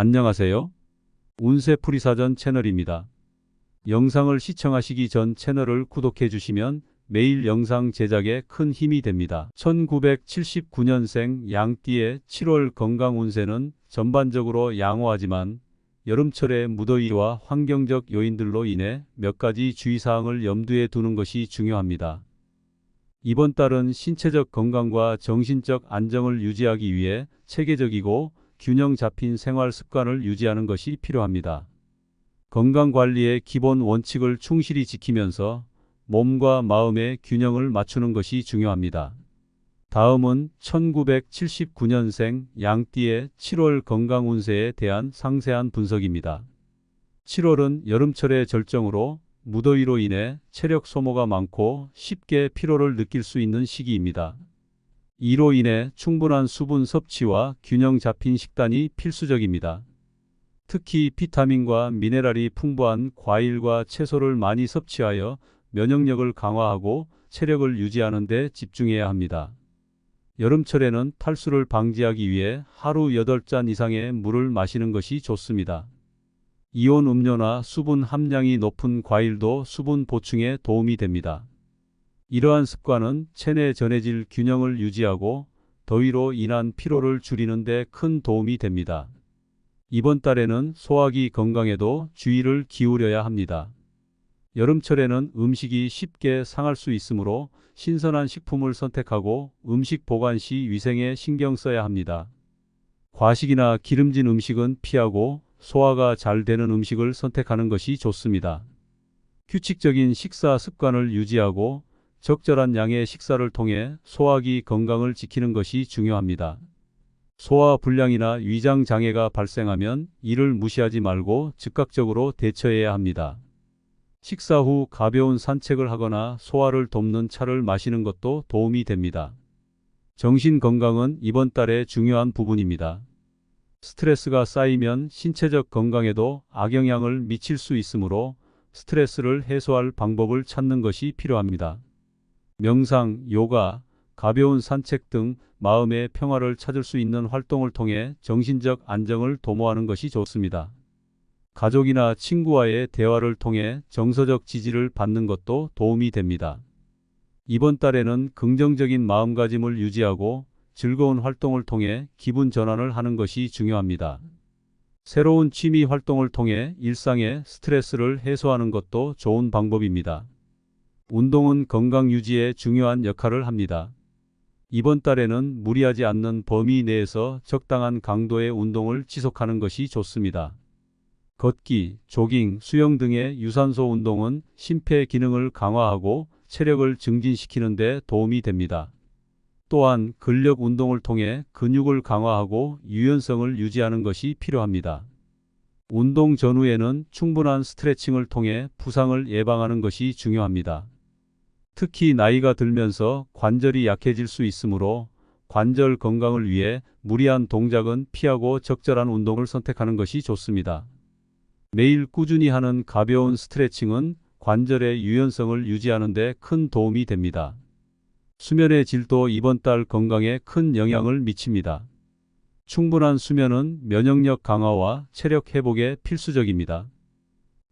안녕하세요. 운세풀이사전 채널입니다. 영상을 시청하시기 전 채널을 구독해 주시면 매일 영상 제작에 큰 힘이 됩니다. 1979년생 양띠의 7월 건강 운세는 전반적으로 양호하지만 여름철의 무더위와 환경적 요인들로 인해 몇 가지 주의사항을 염두에 두는 것이 중요합니다. 이번 달은 신체적 건강과 정신적 안정을 유지하기 위해 체계적이고 균형 잡힌 생활 습관을 유지하는 것이 필요합니다. 건강관리의 기본 원칙을 충실히 지키면서 몸과 마음의 균형을 맞추는 것이 중요합니다. 다음은 1979년생 양띠의 7월 건강 운세에 대한 상세한 분석입니다. 7월은 여름철의 절정으로 무더위로 인해 체력 소모가 많고 쉽게 피로를 느낄 수 있는 시기입니다. 이로 인해 충분한 수분 섭취와 균형 잡힌 식단이 필수적입니다. 특히 비타민과 미네랄이 풍부한 과일과 채소를 많이 섭취하여 면역력을 강화하고 체력을 유지하는 데 집중해야 합니다. 여름철에는 탈수를 방지하기 위해 하루 8잔 이상의 물을 마시는 것이 좋습니다. 이온 음료나 수분 함량이 높은 과일도 수분 보충에 도움이 됩니다. 이러한 습관은 체내 전해질 균형을 유지하고 더위로 인한 피로를 줄이는 데 큰 도움이 됩니다. 이번 달에는 소화기 건강에도 주의를 기울여야 합니다. 여름철에는 음식이 쉽게 상할 수 있으므로 신선한 식품을 선택하고 음식 보관 시 위생에 신경 써야 합니다. 과식이나 기름진 음식은 피하고 소화가 잘 되는 음식을 선택하는 것이 좋습니다. 규칙적인 식사 습관을 유지하고 적절한 양의 식사를 통해 소화기 건강을 지키는 것이 중요합니다. 소화 불량이나 위장 장애가 발생하면 이를 무시하지 말고 즉각적으로 대처해야 합니다. 식사 후 가벼운 산책을 하거나 소화를 돕는 차를 마시는 것도 도움이 됩니다. 정신 건강은 이번 달의 중요한 부분입니다. 스트레스가 쌓이면 신체적 건강에도 악영향을 미칠 수 있으므로 스트레스를 해소할 방법을 찾는 것이 필요합니다. 명상, 요가, 가벼운 산책 등 마음의 평화를 찾을 수 있는 활동을 통해 정신적 안정을 도모하는 것이 좋습니다. 가족이나 친구와의 대화를 통해 정서적 지지를 받는 것도 도움이 됩니다. 이번 달에는 긍정적인 마음가짐을 유지하고 즐거운 활동을 통해 기분 전환을 하는 것이 중요합니다. 새로운 취미 활동을 통해 일상의 스트레스를 해소하는 것도 좋은 방법입니다. 운동은 건강 유지에 중요한 역할을 합니다. 이번 달에는 무리하지 않는 범위 내에서 적당한 강도의 운동을 지속하는 것이 좋습니다. 걷기, 조깅, 수영 등의 유산소 운동은 심폐 기능을 강화하고 체력을 증진시키는 데 도움이 됩니다. 또한 근력 운동을 통해 근육을 강화하고 유연성을 유지하는 것이 필요합니다. 운동 전후에는 충분한 스트레칭을 통해 부상을 예방하는 것이 중요합니다. 특히 나이가 들면서 관절이 약해질 수 있으므로 관절 건강을 위해 무리한 동작은 피하고 적절한 운동을 선택하는 것이 좋습니다. 매일 꾸준히 하는 가벼운 스트레칭은 관절의 유연성을 유지하는 데 큰 도움이 됩니다. 수면의 질도 이번 달 건강에 큰 영향을 미칩니다. 충분한 수면은 면역력 강화와 체력 회복에 필수적입니다.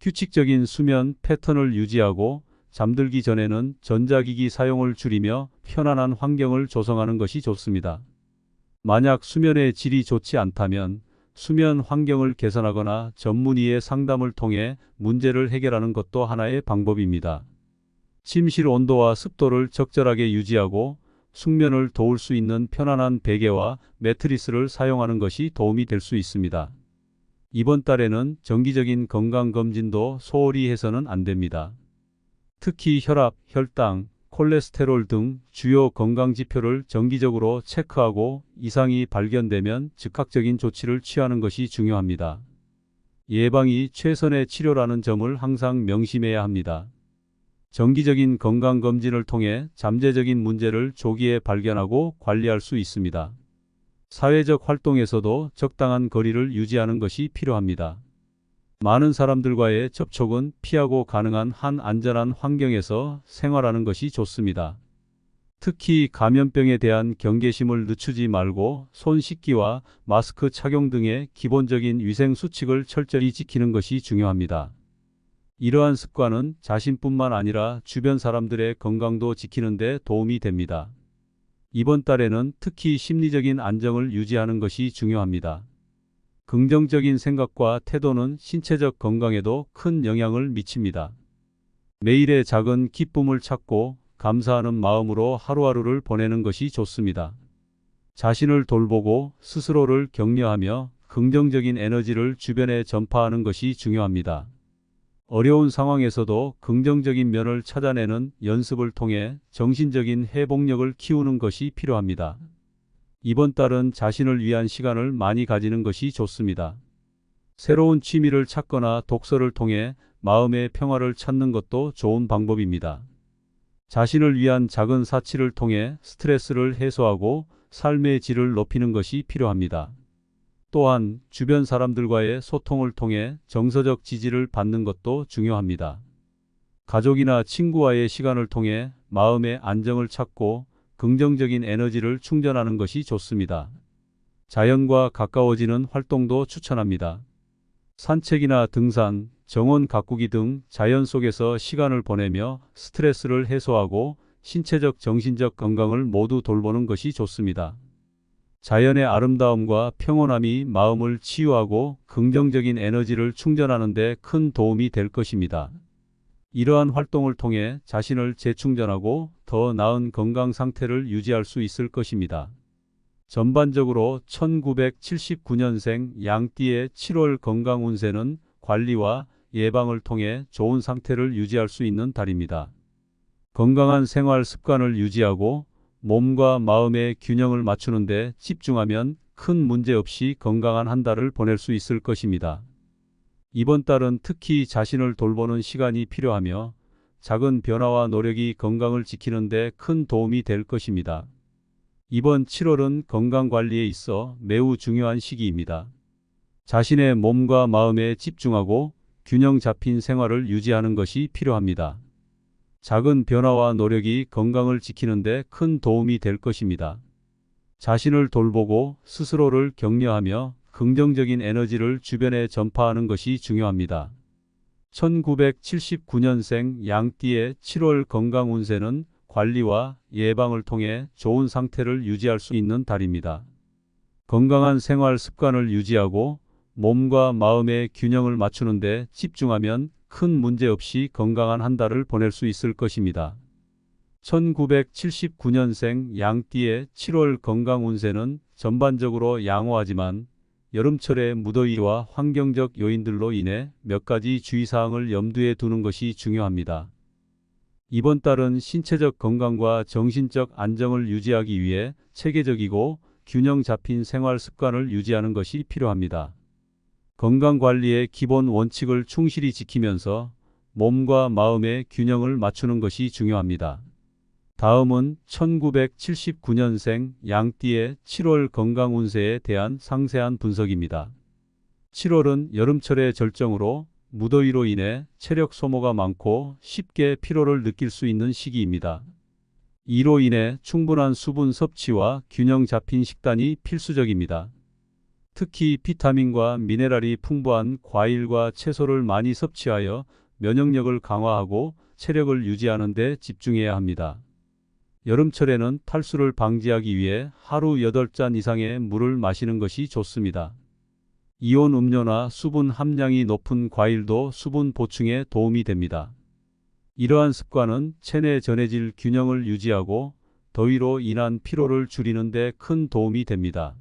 규칙적인 수면 패턴을 유지하고 잠들기 전에는 전자기기 사용을 줄이며 편안한 환경을 조성하는 것이 좋습니다. 만약 수면의 질이 좋지 않다면 수면 환경을 개선하거나 전문의의 상담을 통해 문제를 해결하는 것도 하나의 방법입니다. 침실 온도와 습도를 적절하게 유지하고 숙면을 도울 수 있는 편안한 베개와 매트리스를 사용하는 것이 도움이 될 수 있습니다. 이번 달에는 정기적인 건강검진도 소홀히 해서는 안 됩니다. 특히 혈압, 혈당, 콜레스테롤 등 주요 건강지표를 정기적으로 체크하고 이상이 발견되면 즉각적인 조치를 취하는 것이 중요합니다. 예방이 최선의 치료라는 점을 항상 명심해야 합니다. 정기적인 건강검진을 통해 잠재적인 문제를 조기에 발견하고 관리할 수 있습니다. 사회적 활동에서도 적당한 거리를 유지하는 것이 필요합니다. 많은 사람들과의 접촉은 피하고 가능한 한 안전한 환경에서 생활하는 것이 좋습니다. 특히 감염병에 대한 경계심을 늦추지 말고 손 씻기와 마스크 착용 등의 기본적인 위생 수칙을 철저히 지키는 것이 중요합니다. 이러한 습관은 자신뿐만 아니라 주변 사람들의 건강도 지키는 데 도움이 됩니다. 이번 달에는 특히 심리적인 안정을 유지하는 것이 중요합니다. 긍정적인 생각과 태도는 신체적 건강에도 큰 영향을 미칩니다. 매일의 작은 기쁨을 찾고 감사하는 마음으로 하루하루를 보내는 것이 좋습니다. 자신을 돌보고 스스로를 격려하며 긍정적인 에너지를 주변에 전파하는 것이 중요합니다. 어려운 상황에서도 긍정적인 면을 찾아내는 연습을 통해 정신적인 회복력을 키우는 것이 필요합니다. 이번 달은 자신을 위한 시간을 많이 가지는 것이 좋습니다. 새로운 취미를 찾거나 독서를 통해 마음의 평화를 찾는 것도 좋은 방법입니다. 자신을 위한 작은 사치를 통해 스트레스를 해소하고 삶의 질을 높이는 것이 필요합니다. 또한 주변 사람들과의 소통을 통해 정서적 지지를 받는 것도 중요합니다. 가족이나 친구와의 시간을 통해 마음의 안정을 찾고 긍정적인 에너지를 충전하는 것이 좋습니다. 자연과 가까워지는 활동도 추천합니다. 산책이나 등산, 정원 가꾸기 등 자연 속에서 시간을 보내며 스트레스를 해소하고 신체적, 정신적 건강을 모두 돌보는 것이 좋습니다. 자연의 아름다움과 평온함이 마음을 치유하고 긍정적인 에너지를 충전하는 데 큰 도움이 될 것입니다. 이러한 활동을 통해 자신을 재충전하고 더 나은 건강 상태를 유지할 수 있을 것입니다. 전반적으로 1979년생 양띠의 7월 건강 운세는 관리와 예방을 통해 좋은 상태를 유지할 수 있는 달입니다. 건강한 생활 습관을 유지하고 몸과 마음의 균형을 맞추는 데 집중하면 큰 문제 없이 건강한 한 달을 보낼 수 있을 것입니다. 이번 달은 특히 자신을 돌보는 시간이 필요하며 작은 변화와 노력이 건강을 지키는 데 큰 도움이 될 것입니다. 이번 7월은 건강관리에 있어 매우 중요한 시기입니다. 자신의 몸과 마음에 집중하고 균형 잡힌 생활을 유지하는 것이 필요합니다. 작은 변화와 노력이 건강을 지키는 데 큰 도움이 될 것입니다. 자신을 돌보고 스스로를 격려하며 긍정적인 에너지를 주변에 전파하는 것이 중요합니다. 1979년생 양띠의 7월 건강 운세는 관리와 예방을 통해 좋은 상태를 유지할 수 있는 달입니다. 건강한 생활 습관을 유지하고 몸과 마음의 균형을 맞추는 데 집중하면 큰 문제 없이 건강한 한 달을 보낼 수 있을 것입니다. 1979년생 양띠의 7월 건강 운세는 전반적으로 양호하지만 여름철의 무더위와 환경적 요인들로 인해 몇 가지 주의사항을 염두에 두는 것이 중요합니다. 이번 달은 신체적 건강과 정신적 안정을 유지하기 위해 체계적이고 균형 잡힌 생활 습관을 유지하는 것이 필요합니다. 건강관리의 기본 원칙을 충실히 지키면서 몸과 마음의 균형을 맞추는 것이 중요합니다. 다음은 1979년생 양띠의 7월 건강 운세에 대한 상세한 분석입니다. 7월은 여름철의 절정으로 무더위로 인해 체력 소모가 많고 쉽게 피로를 느낄 수 있는 시기입니다. 이로 인해 충분한 수분 섭취와 균형 잡힌 식단이 필수적입니다. 특히 비타민과 미네랄이 풍부한 과일과 채소를 많이 섭취하여 면역력을 강화하고 체력을 유지하는 데 집중해야 합니다. 여름철에는 탈수를 방지하기 위해 하루 8잔 이상의 물을 마시는 것이 좋습니다. 이온 음료나 수분 함량이 높은 과일도 수분 보충에 도움이 됩니다. 이러한 습관은 체내 전해질 균형을 유지하고 더위로 인한 피로를 줄이는 데 큰 도움이 됩니다.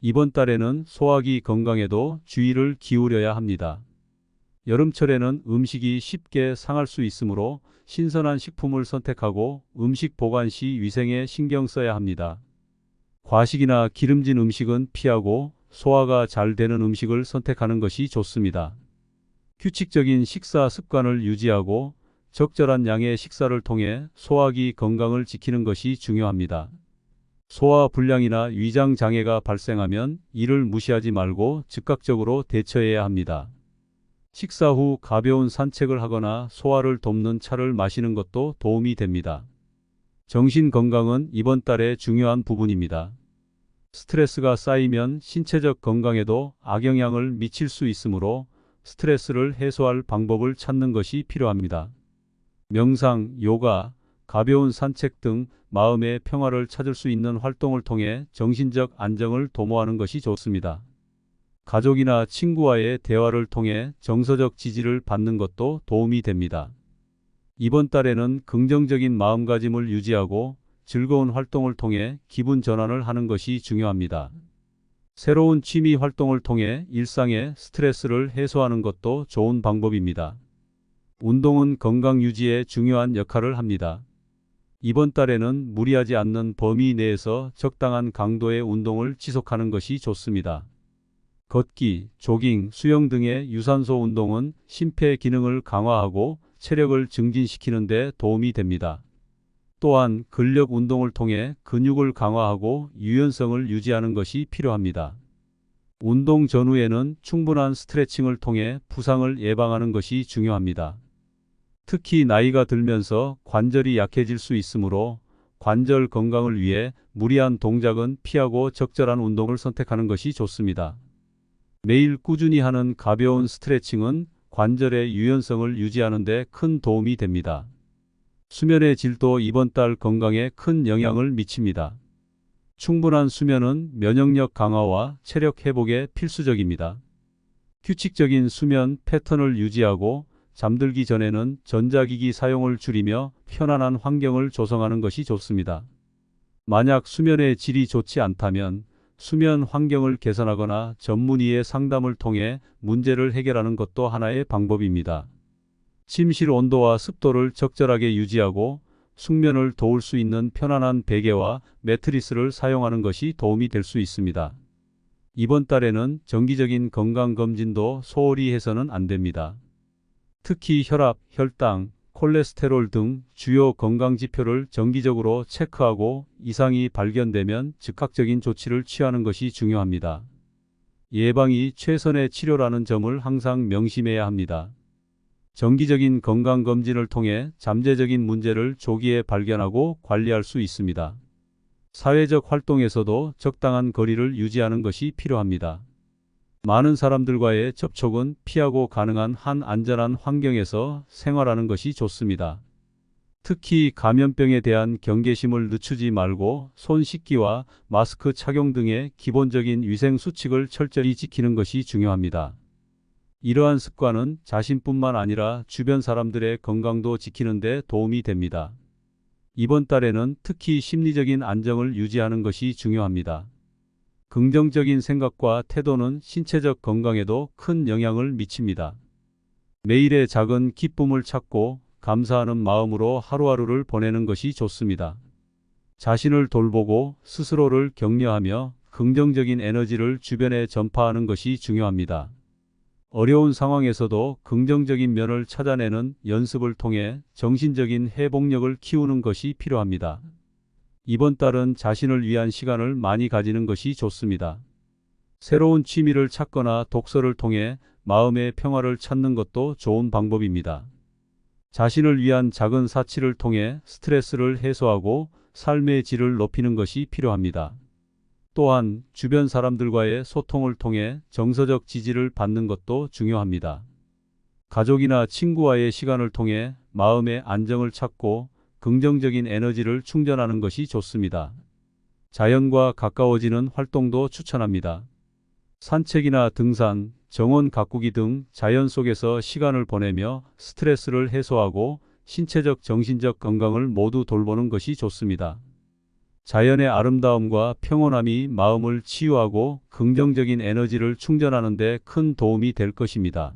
이번 달에는 소화기 건강에도 주의를 기울여야 합니다. 여름철에는 음식이 쉽게 상할 수 있으므로 신선한 식품을 선택하고 음식 보관 시 위생에 신경 써야 합니다. 과식이나 기름진 음식은 피하고 소화가 잘 되는 음식을 선택하는 것이 좋습니다. 규칙적인 식사 습관을 유지하고 적절한 양의 식사를 통해 소화기 건강을 지키는 것이 중요합니다. 소화 불량이나 위장 장애가 발생하면 이를 무시하지 말고 즉각적으로 대처해야 합니다. 식사 후 가벼운 산책을 하거나 소화를 돕는 차를 마시는 것도 도움이 됩니다. 정신 건강은 이번 달의 중요한 부분입니다. 스트레스가 쌓이면 신체적 건강에도 악영향을 미칠 수 있으므로 스트레스를 해소할 방법을 찾는 것이 필요합니다. 명상, 요가, 가벼운 산책 등 마음의 평화를 찾을 수 있는 활동을 통해 정신적 안정을 도모하는 것이 좋습니다. 가족이나 친구와의 대화를 통해 정서적 지지를 받는 것도 도움이 됩니다. 이번 달에는 긍정적인 마음가짐을 유지하고 즐거운 활동을 통해 기분 전환을 하는 것이 중요합니다. 새로운 취미 활동을 통해 일상의 스트레스를 해소하는 것도 좋은 방법입니다. 운동은 건강 유지에 중요한 역할을 합니다. 이번 달에는 무리하지 않는 범위 내에서 적당한 강도의 운동을 지속하는 것이 좋습니다. 걷기, 조깅, 수영 등의 유산소 운동은 심폐 기능을 강화하고 체력을 증진시키는 데 도움이 됩니다. 또한 근력 운동을 통해 근육을 강화하고 유연성을 유지하는 것이 필요합니다. 운동 전후에는 충분한 스트레칭을 통해 부상을 예방하는 것이 중요합니다. 특히 나이가 들면서 관절이 약해질 수 있으므로 관절 건강을 위해 무리한 동작은 피하고 적절한 운동을 선택하는 것이 좋습니다. 매일 꾸준히 하는 가벼운 스트레칭은 관절의 유연성을 유지하는 데 큰 도움이 됩니다. 수면의 질도 이번 달 건강에 큰 영향을 미칩니다. 충분한 수면은 면역력 강화와 체력 회복에 필수적입니다. 규칙적인 수면 패턴을 유지하고 잠들기 전에는 전자기기 사용을 줄이며 편안한 환경을 조성하는 것이 좋습니다. 만약 수면의 질이 좋지 않다면 수면 환경을 개선하거나 전문의의 상담을 통해 문제를 해결하는 것도 하나의 방법입니다. 침실 온도와 습도를 적절하게 유지하고 숙면을 도울 수 있는 편안한 베개와 매트리스를 사용하는 것이 도움이 될 수 있습니다. 이번 달에는 정기적인 건강검진도 소홀히 해서는 안 됩니다. 특히 혈압, 혈당, 콜레스테롤 등 주요 건강지표를 정기적으로 체크하고 이상이 발견되면 즉각적인 조치를 취하는 것이 중요합니다. 예방이 최선의 치료라는 점을 항상 명심해야 합니다. 정기적인 건강검진을 통해 잠재적인 문제를 조기에 발견하고 관리할 수 있습니다. 사회적 활동에서도 적당한 거리를 유지하는 것이 필요합니다. 많은 사람들과의 접촉은 피하고 가능한 한 안전한 환경에서 생활하는 것이 좋습니다. 특히 감염병에 대한 경계심을 늦추지 말고 손 씻기와 마스크 착용 등의 기본적인 위생 수칙을 철저히 지키는 것이 중요합니다. 이러한 습관은 자신뿐만 아니라 주변 사람들의 건강도 지키는 데 도움이 됩니다. 이번 달에는 특히 심리적인 안정을 유지하는 것이 중요합니다. 긍정적인 생각과 태도는 신체적 건강에도 큰 영향을 미칩니다. 매일의 작은 기쁨을 찾고 감사하는 마음으로 하루하루를 보내는 것이 좋습니다. 자신을 돌보고 스스로를 격려하며 긍정적인 에너지를 주변에 전파하는 것이 중요합니다. 어려운 상황에서도 긍정적인 면을 찾아내는 연습을 통해 정신적인 회복력을 키우는 것이 필요합니다. 이번 달은 자신을 위한 시간을 많이 가지는 것이 좋습니다. 새로운 취미를 찾거나 독서를 통해 마음의 평화를 찾는 것도 좋은 방법입니다. 자신을 위한 작은 사치를 통해 스트레스를 해소하고 삶의 질을 높이는 것이 필요합니다. 또한 주변 사람들과의 소통을 통해 정서적 지지를 받는 것도 중요합니다. 가족이나 친구와의 시간을 통해 마음의 안정을 찾고 긍정적인 에너지를 충전하는 것이 좋습니다. 자연과 가까워지는 활동도 추천합니다. 산책이나 등산, 정원 가꾸기 등 자연 속에서 시간을 보내며 스트레스를 해소하고 신체적, 정신적 건강을 모두 돌보는 것이 좋습니다. 자연의 아름다움과 평온함이 마음을 치유하고 긍정적인 에너지를 충전하는 데 큰 도움이 될 것입니다.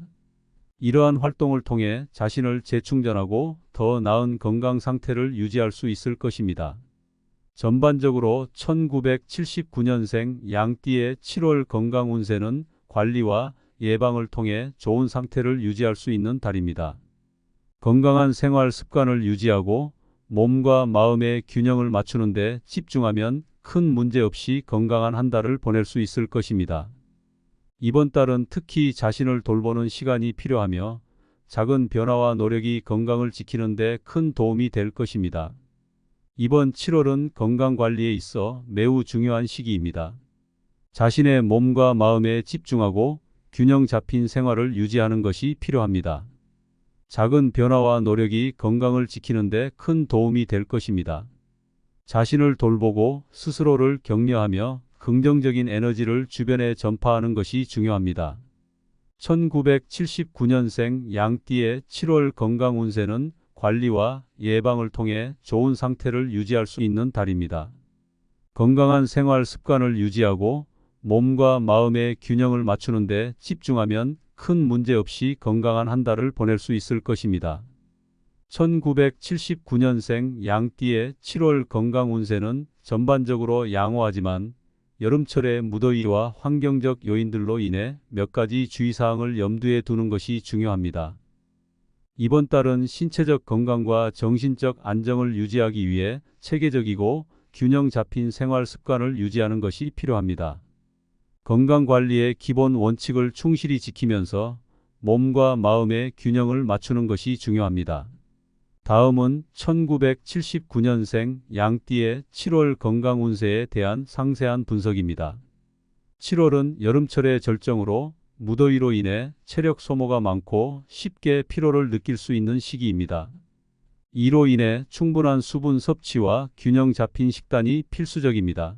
이러한 활동을 통해 자신을 재충전하고 더 나은 건강 상태를 유지할 수 있을 것입니다. 전반적으로 1979년생 양띠의 7월 건강 운세는 관리와 예방을 통해 좋은 상태를 유지할 수 있는 달입니다. 건강한 생활 습관을 유지하고 몸과 마음의 균형을 맞추는 데 집중하면 큰 문제 없이 건강한 한 달을 보낼 수 있을 것입니다. 이번 달은 특히 자신을 돌보는 시간이 필요하며 작은 변화와 노력이 건강을 지키는 데 큰 도움이 될 것입니다. 이번 7월은 건강 관리에 있어 매우 중요한 시기입니다. 자신의 몸과 마음에 집중하고 균형 잡힌 생활을 유지하는 것이 필요합니다. 작은 변화와 노력이 건강을 지키는 데 큰 도움이 될 것입니다. 자신을 돌보고 스스로를 격려하며 긍정적인 에너지를 주변에 전파하는 것이 중요합니다. 1979년생 양띠의 7월 건강 운세는 관리와 예방을 통해 좋은 상태를 유지할 수 있는 달입니다. 건강한 생활 습관을 유지하고 몸과 마음의 균형을 맞추는 데 집중하면 큰 문제 없이 건강한 한 달을 보낼 수 있을 것입니다. 1979년생 양띠의 7월 건강 운세는 전반적으로 양호하지만 여름철의 무더위와 환경적 요인들로 인해 몇 가지 주의사항을 염두에 두는 것이 중요합니다. 이번 달은 신체적 건강과 정신적 안정을 유지하기 위해 체계적이고 균형 잡힌 생활 습관을 유지하는 것이 필요합니다. 건강관리의 기본 원칙을 충실히 지키면서 몸과 마음의 균형을 맞추는 것이 중요합니다. 다음은 1979년생 양띠의 7월 건강 운세에 대한 상세한 분석입니다. 7월은 여름철의 절정으로 무더위로 인해 체력 소모가 많고 쉽게 피로를 느낄 수 있는 시기입니다. 이로 인해 충분한 수분 섭취와 균형 잡힌 식단이 필수적입니다.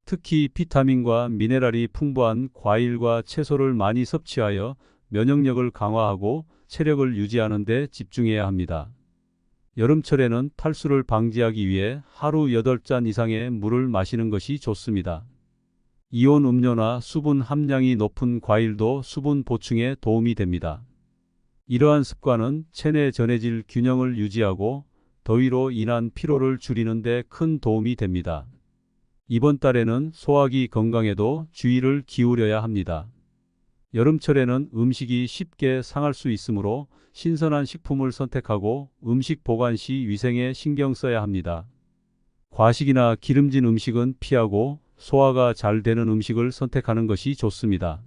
특히 비타민과 미네랄이 풍부한 과일과 채소를 많이 섭취하여 면역력을 강화하고 체력을 유지하는 데 집중해야 합니다. 여름철에는 탈수를 방지하기 위해 하루 8잔 이상의 물을 마시는 것이 좋습니다. 이온 음료나 수분 함량이 높은 과일도 수분 보충에 도움이 됩니다. 이러한 습관은 체내 전해질 균형을 유지하고 더위로 인한 피로를 줄이는 데 큰 도움이 됩니다. 이번 달에는 소화기 건강에도 주의를 기울여야 합니다. 여름철에는 음식이 쉽게 상할 수 있으므로 신선한 식품을 선택하고 음식 보관 시 위생에 신경 써야 합니다. 과식이나 기름진 음식은 피하고 소화가 잘 되는 음식을 선택하는 것이 좋습니다.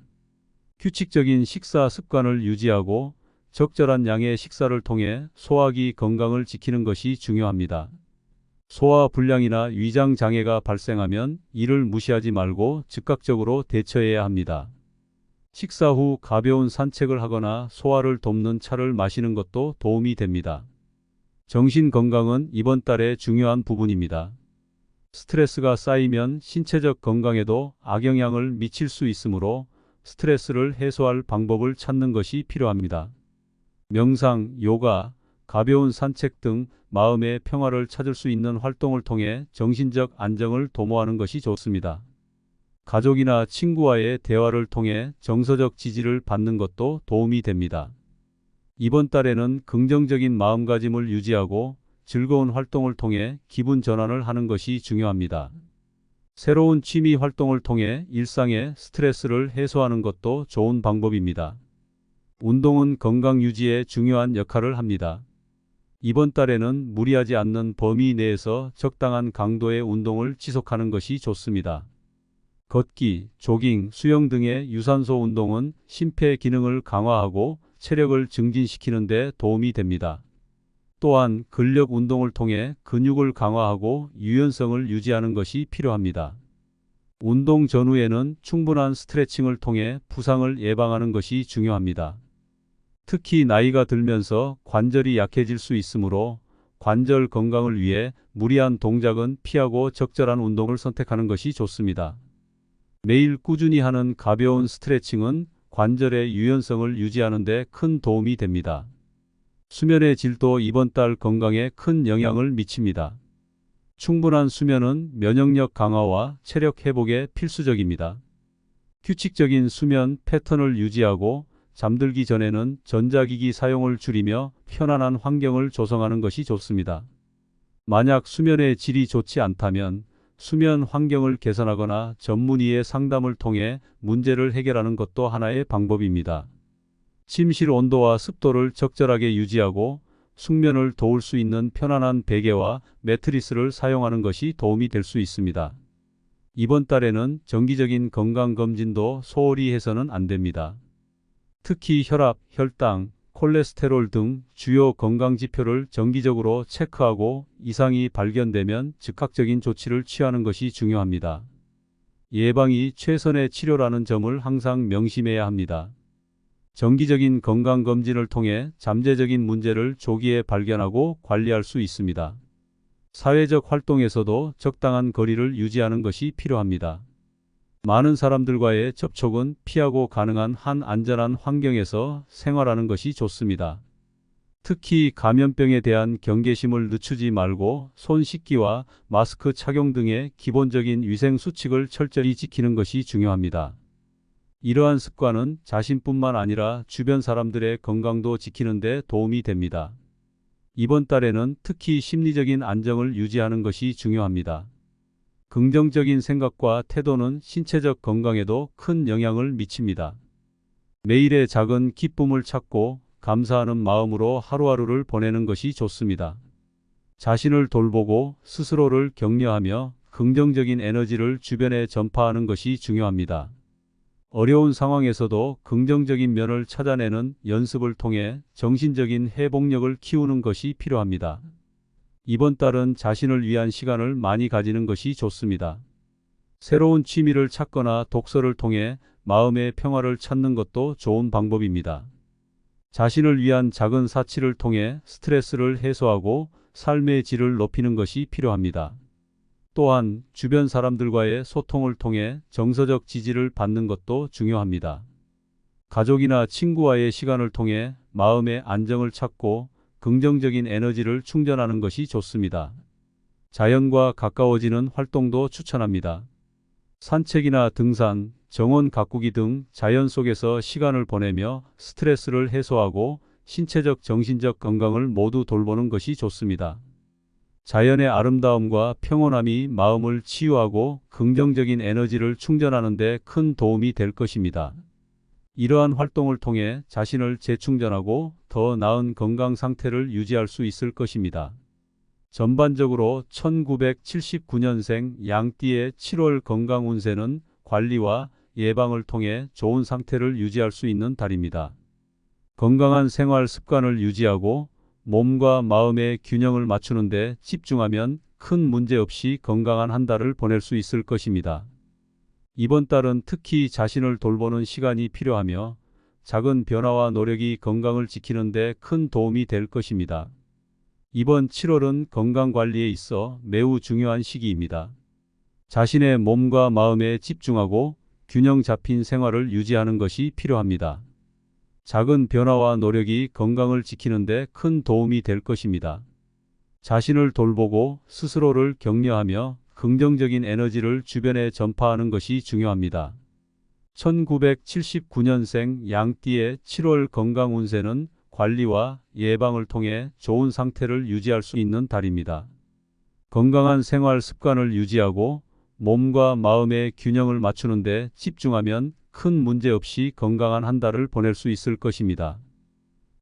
규칙적인 식사 습관을 유지하고 적절한 양의 식사를 통해 소화기 건강을 지키는 것이 중요합니다. 소화 불량이나 위장 장애가 발생하면 이를 무시하지 말고 즉각적으로 대처해야 합니다. 식사 후 가벼운 산책을 하거나 소화를 돕는 차를 마시는 것도 도움이 됩니다. 정신 건강은 이번 달의 중요한 부분입니다. 스트레스가 쌓이면 신체적 건강에도 악영향을 미칠 수 있으므로 스트레스를 해소할 방법을 찾는 것이 필요합니다. 명상, 요가, 가벼운 산책 등 마음의 평화를 찾을 수 있는 활동을 통해 정신적 안정을 도모하는 것이 좋습니다. 가족이나 친구와의 대화를 통해 정서적 지지를 받는 것도 도움이 됩니다. 이번 달에는 긍정적인 마음가짐을 유지하고 즐거운 활동을 통해 기분 전환을 하는 것이 중요합니다. 새로운 취미 활동을 통해 일상의 스트레스를 해소하는 것도 좋은 방법입니다. 운동은 건강 유지에 중요한 역할을 합니다. 이번 달에는 무리하지 않는 범위 내에서 적당한 강도의 운동을 지속하는 것이 좋습니다. 걷기, 조깅, 수영 등의 유산소 운동은 심폐 기능을 강화하고 체력을 증진시키는 데 도움이 됩니다. 또한 근력 운동을 통해 근육을 강화하고 유연성을 유지하는 것이 필요합니다. 운동 전후에는 충분한 스트레칭을 통해 부상을 예방하는 것이 중요합니다. 특히 나이가 들면서 관절이 약해질 수 있으므로 관절 건강을 위해 무리한 동작은 피하고 적절한 운동을 선택하는 것이 좋습니다. 매일 꾸준히 하는 가벼운 스트레칭은 관절의 유연성을 유지하는 데 큰 도움이 됩니다. 수면의 질도 이번 달 건강에 큰 영향을 미칩니다. 충분한 수면은 면역력 강화와 체력 회복에 필수적입니다. 규칙적인 수면 패턴을 유지하고 잠들기 전에는 전자기기 사용을 줄이며 편안한 환경을 조성하는 것이 좋습니다. 만약 수면의 질이 좋지 않다면 수면 환경을 개선하거나 전문의의 상담을 통해 문제를 해결하는 것도 하나의 방법입니다. 침실 온도와 습도를 적절하게 유지하고 숙면을 도울 수 있는 편안한 베개와 매트리스를 사용하는 것이 도움이 될 수 있습니다. 이번 달에는 정기적인 건강검진도 소홀히 해서는 안 됩니다. 특히 혈압, 혈당, 콜레스테롤 등 주요 건강 지표를 정기적으로 체크하고 이상이 발견되면 즉각적인 조치를 취하는 것이 중요합니다. 예방이 최선의 치료라는 점을 항상 명심해야 합니다. 정기적인 건강검진을 통해 잠재적인 문제를 조기에 발견하고 관리할 수 있습니다. 사회적 활동에서도 적당한 거리를 유지하는 것이 필요합니다. 많은 사람들과의 접촉은 피하고 가능한 한 안전한 환경에서 생활하는 것이 좋습니다. 특히 감염병에 대한 경계심을 늦추지 말고 손 씻기와 마스크 착용 등의 기본적인 위생 수칙을 철저히 지키는 것이 중요합니다. 이러한 습관은 자신뿐만 아니라 주변 사람들의 건강도 지키는 데 도움이 됩니다. 이번 달에는 특히 심리적인 안정을 유지하는 것이 중요합니다. 긍정적인 생각과 태도는 신체적 건강에도 큰 영향을 미칩니다. 매일의 작은 기쁨을 찾고 감사하는 마음으로 하루하루를 보내는 것이 좋습니다. 자신을 돌보고 스스로를 격려하며 긍정적인 에너지를 주변에 전파하는 것이 중요합니다. 어려운 상황에서도 긍정적인 면을 찾아내는 연습을 통해 정신적인 회복력을 키우는 것이 필요합니다. 이번 달은 자신을 위한 시간을 많이 가지는 것이 좋습니다. 새로운 취미를 찾거나 독서를 통해 마음의 평화를 찾는 것도 좋은 방법입니다. 자신을 위한 작은 사치를 통해 스트레스를 해소하고 삶의 질을 높이는 것이 필요합니다. 또한 주변 사람들과의 소통을 통해 정서적 지지를 받는 것도 중요합니다. 가족이나 친구와의 시간을 통해 마음의 안정을 찾고 긍정적인 에너지를 충전하는 것이 좋습니다. 자연과 가까워지는 활동도 추천합니다. 산책이나 등산, 정원 가꾸기 등 자연 속에서 시간을 보내며 스트레스를 해소하고 신체적, 정신적 건강을 모두 돌보는 것이 좋습니다. 자연의 아름다움과 평온함이 마음을 치유하고 긍정적인 에너지를 충전하는 데 큰 도움이 될 것입니다. 이러한 활동을 통해 자신을 재충전하고 더 나은 건강 상태를 유지할 수 있을 것입니다. 전반적으로 1979년생 양띠의 7월 건강 운세는 관리와 예방을 통해 좋은 상태를 유지할 수 있는 달입니다. 건강한 생활 습관을 유지하고 몸과 마음의 균형을 맞추는 데 집중하면 큰 문제 없이 건강한 한 달을 보낼 수 있을 것입니다. 이번 달은 특히 자신을 돌보는 시간이 필요하며 작은 변화와 노력이 건강을 지키는 데 큰 도움이 될 것입니다. 이번 7월은 건강관리에 있어 매우 중요한 시기입니다. 자신의 몸과 마음에 집중하고 균형 잡힌 생활을 유지하는 것이 필요합니다. 작은 변화와 노력이 건강을 지키는 데 큰 도움이 될 것입니다. 자신을 돌보고 스스로를 격려하며 긍정적인 에너지를 주변에 전파하는 것이 중요합니다. 1979년생 양띠의 7월 건강 운세는 관리와 예방을 통해 좋은 상태를 유지할 수 있는 달입니다. 건강한 생활 습관을 유지하고 몸과 마음의 균형을 맞추는 데 집중하면 큰 문제 없이 건강한 한 달을 보낼 수 있을 것입니다.